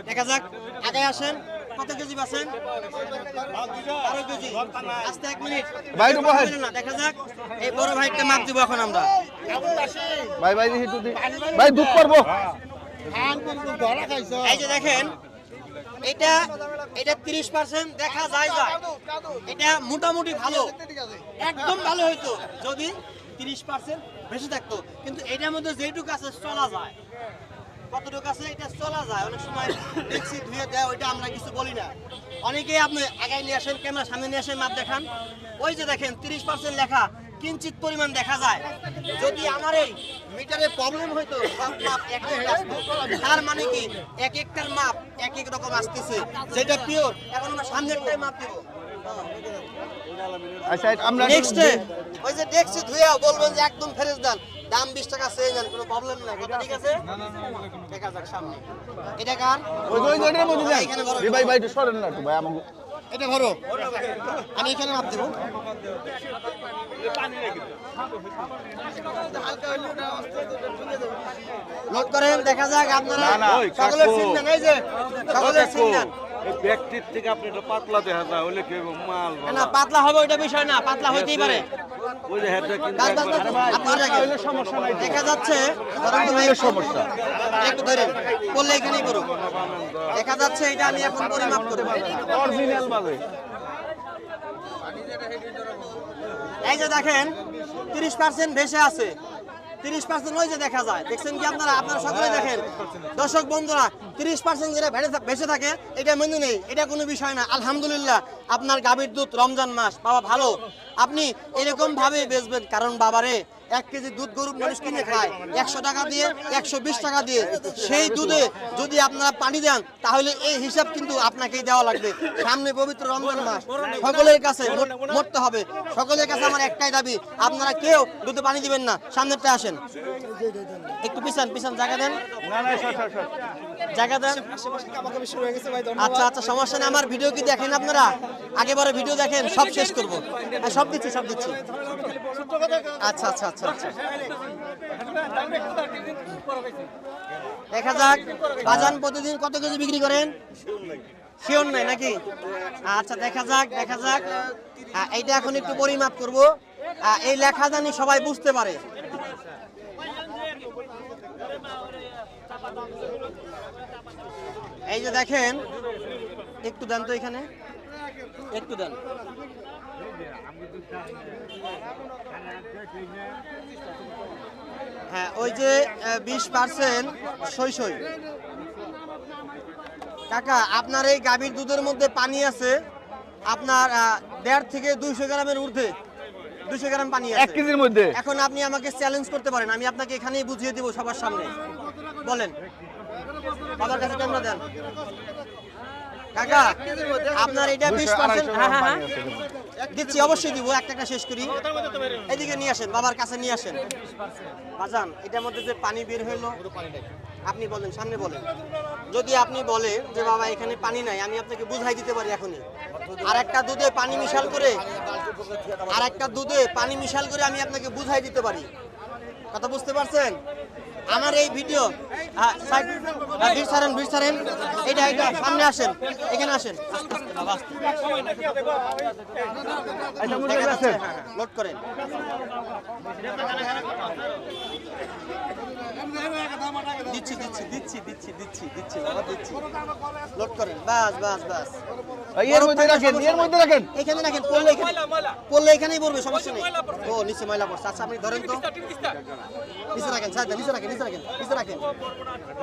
দেখা যাক, আগে আসেন। কত কেজি আছেন? 12 কেজি। আস্তে 1 মিনিট ভাই একটু বহেন। না, দেখা যাক। এই বড় ভাইটা মাপ দিব এখন আমরা। ভাই ভাই দেখি তুই ভাই দুধ পারবো। এই যে দেখেন, এটা 30% দেখা যায়। এটা মোটামুটি ভালো, একদম ভালো হইতো যদি 30% বেশি থাকতো, কিন্তু এটার মধ্যে যেটুকু আছে চলা যায়। কতটুকু আছে এটা চলা যায়। অনেক সময় দেখছি ধুয়ে দেয়, ওইটা আমরা কিছু বলি না। অনেকেই আপনি আগায় নিয়ে আসেন, ক্যামেরা সামনে নিয়ে আসেন, মাপ দেখান। ওই যে দেখেন 30% লেখা, কিঞ্চিত পরিমাণ দেখা যায়। যদি আমার এই মিটারে প্রবলেম হইতো, সব মাপ এক আসতো, তার মানে কি এক একটার মাপ এক এক রকম আসতেছে, যেটা পিওর। এখন আমরা সামনেরটাই মাপ দিব। আচ্ছা আমরা নেক্সট ওই যে দেখছি ধুয়ে বলবেন যে একদম ফ্রেশ দেন, দাম 20 টাকা চেয়ে যান, কোনো প্রবলেম নাই। কথা ঠিক আছে? দেখা যাক সামনে। এটা কার? ওই এটার মধ্যে যাই ভাই ভাই একটু সরেন না একটু ভাই আমাকে। এটা ভরো, আমি এখানে মাপ দেব। নোট করেন, দেখা যাক আপনারা সকলের চিন্তা নাই যে সকলের চিন্তা। এই ব্যক্তির থেকে আপনি এটা পাতলা দেখা যায়, হলে কি মাল না পাতলা হবে ওইটা বিষয় না, পাতলা হইতেই পারে। ওই যে হেডটা সমস্যা নাই, দেখা যাচ্ছে সমস্যা একটু ধরেন বললে এখানেই করুক। দেখা যাচ্ছে এটা আমি এখন পরিমাপ করব। অরিজিনাল ভাবে এই যে দেখেন 30% ভেসে আছে, 30% ওই যে দেখা যায়। দেখছেন কি আপনারা? আপনারা সকলে দেখেন, দর্শক বন্ধুরা, 30% যেটা ভেসে থাকে এটা মেনু নেই, এটা কোনো বিষয় না। আলহামদুলিল্লাহ, আপনার গাভীর দুধ রমজান মাস বাবা ভালো, আপনি এরকম ভাবে বেচবেন। কারণ বাবারে 1 কেজি দুধ গরু মানুষ কিনে খায় 100 টাকা দিয়ে, 120 টাকা দিয়ে। সেই দুধে যদি আপনারা পানি দেন, তাহলে এই হিসাব কিন্তু আপনাকেই দেওয়া লাগবে। সামনে পবিত্র রমজান মাস, সকলের কাছে মরতে হবে। সকলের কাছে আমার একটাই দাবি, আপনারা কেউ দুধে পানি দিবেন না। সামনেরটা আসেন, একটু পিছান জায়গা দেন, জায়গা দেন। আচ্ছা আচ্ছা, সমস্যা নেই। আমার ভিডিও কি দেখেন আপনারা? আগেবারে ভিডিও দেখেন, সব শেষ করবো। সব দিচ্ছি। আচ্ছা আচ্ছা আচ্ছা আচ্ছা, দেখা যাক। বাজান প্রতিদিন কত কেজি বিক্রি করেন? শিওর নাই নাকি? আচ্ছা দেখা যাক। এইটা এখন একটু পরিমাপ করব, এই লেখা জানি সবাই বুঝতে পারে। এই যে দেখেন, একটু দেন তো, এখানে একটু দেন। হ্যাঁ, ওই যে 20% সই। কাকা, আপনার এই গাভীর দুধের মধ্যে পানি আছে আপনার 1.5 থেকে 200 গ্রামের ঊর্ধ্বে, 200 গ্রাম পানি আছে 1 কেজির মধ্যে। এখন আপনি আমাকে চ্যালেঞ্জ করতে পারেন, আমি আপনাকে এখানেই বুঝিয়ে দেব সবার সামনে। বলেন, বাবার কাছে ক্যামেরা দেন। কাকা, আপনার এটা 20%। হ্যাঁ দিচ্ছি, অবশ্যই দিব। একটা শেষ করি, এদিকে নিয়ে আসেন, বাবার কাছে নিয়ে আসেন। বাজান, এটার মধ্যে যে পানি বের হইলো, আপনি বলেন, সামনে বলেন। যদি আপনি বলেন যে বাবা এখানে পানি নাই, আমি আপনাকে বুঝাই দিতে পারি এখনই। আর একটা দুধে পানি মিশাল করে আমি আপনাকে বুঝাই দিতে পারি। কথা বুঝতে পারছেন? আমার এই ভিডিও ভিড় ছাড়েন, এটা সামনে আসেন, এখানে আসেন। লোড করেন। দিচ্ছি বাবা, দিচ্ছি। লোড করেন, বাস। এর মধ্যে রাখেন। এখানে রাখেন, পড়লে এখানেই পড়বে, সমস্যা নেই। ও নিচে ময়লা পড়ছে। আচ্ছা আপনি ধরেন তো, নিচে রাখেন।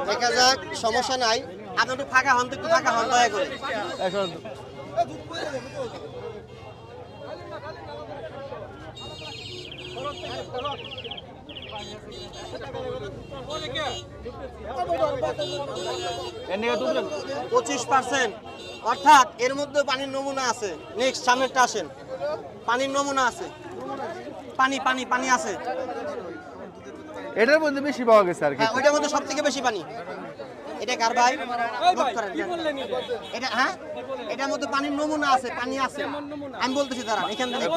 দেখা যাক, সমস্যা নাই। আপনি একটু ফাঁকা হন দয়া করে। এর নিয়ে 25%, অর্থাৎ এর মধ্যে পানির নমুনা আছে। নেক্সট সামনেরটা আসেন, পানির নমুনা আছে, পানি আছে। এটার মধ্যে বেশি পাওয়া গেছে আর কি। হ্যাঁ, ওইটার মধ্যে সবথেকে বেশি পানি। এটা কার ভাই নোট করেন এটা হ্যাঁ এটার মধ্যে পানির নমুনা আছে পানি আছে আমি বলতেছি দাঁড়ান এখান থেকে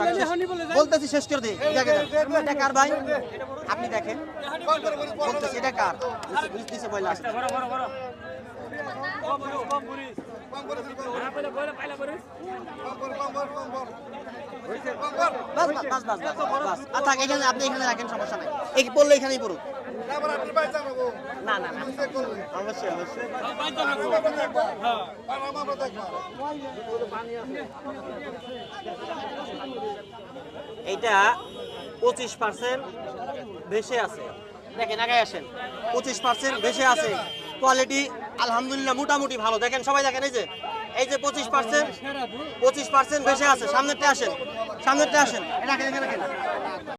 বলতেছি শেষ করে দিই এটা কার ভাই আপনি দেখেন বলতেছি এটা কার দিছে বইলা আছে বাস বাস বাস বাস বাস আচ্ছা এখানে আপনি এখানে রাখেন সমস্যা নাই এই পড়লে এখানেই পড়ুক না না না অবশ্যই অবশ্যই এইটা 25% ভেসে আছে দেখেন আগে আসেন 25% ভেসে আছে কোয়ালিটি আলহামদুলিল্লাহ মোটামুটি ভালো দেখেন সবাই দেখেন এই যে 25% ভেসে আছে সামনেরটা আসেন এটা রাখেন